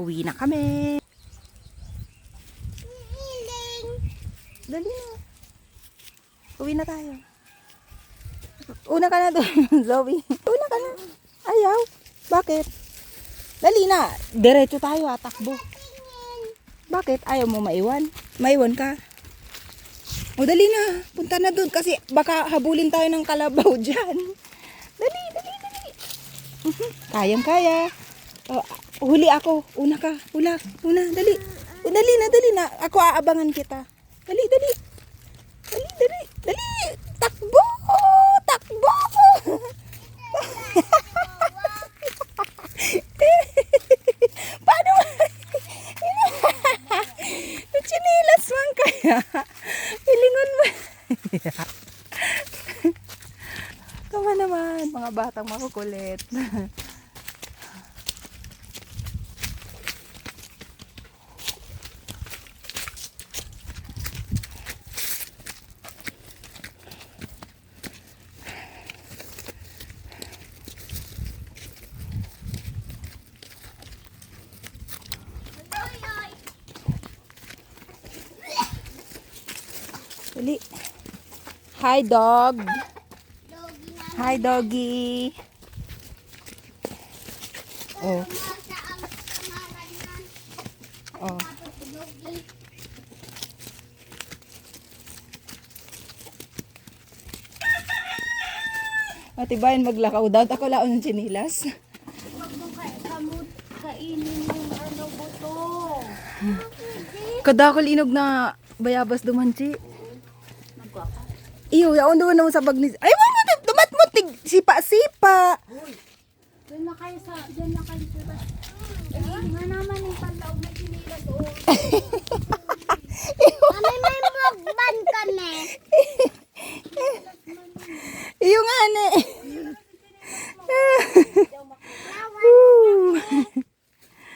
Uwi na kami. Dali na. Uwi na tayo. Una ka na doon, Zoe. Una ka na. Ayaw. Bakit? Dali na. Diretso tayo, takbo. Bakit? Ayaw mo maiwan? Maiwan ka? O dali na. Punta na doon kasi baka habulin tayo ng kalabaw dyan. Dali, dali, dali. Kayang kaya. Huli ako. Una ka. Una. Dali. Dali na, dali na. Ako aabangan kita. Dali, dali. Dali, dali. Dali. Takbo. Takbo. Paano? Chinilas man kaya. Pilingon mo. Tama naman. Mga batang makukulit. Dali. Hi, dog. Hi, doggy. Oh. Oh. Matibayan maglakaw daw. Ako laon ng chinilas. Huwag mo kainin yung ano buto. Kadakol inog na bayabas dumanchi. Iyo, yaon doon naman sa bagnis. Ay, wala na, tumat mo, sipa-sipa. Diyan na kayo sa bas. Nga naman yung panlaog na sinilas. May mukbang kami. Iyo nga, ne.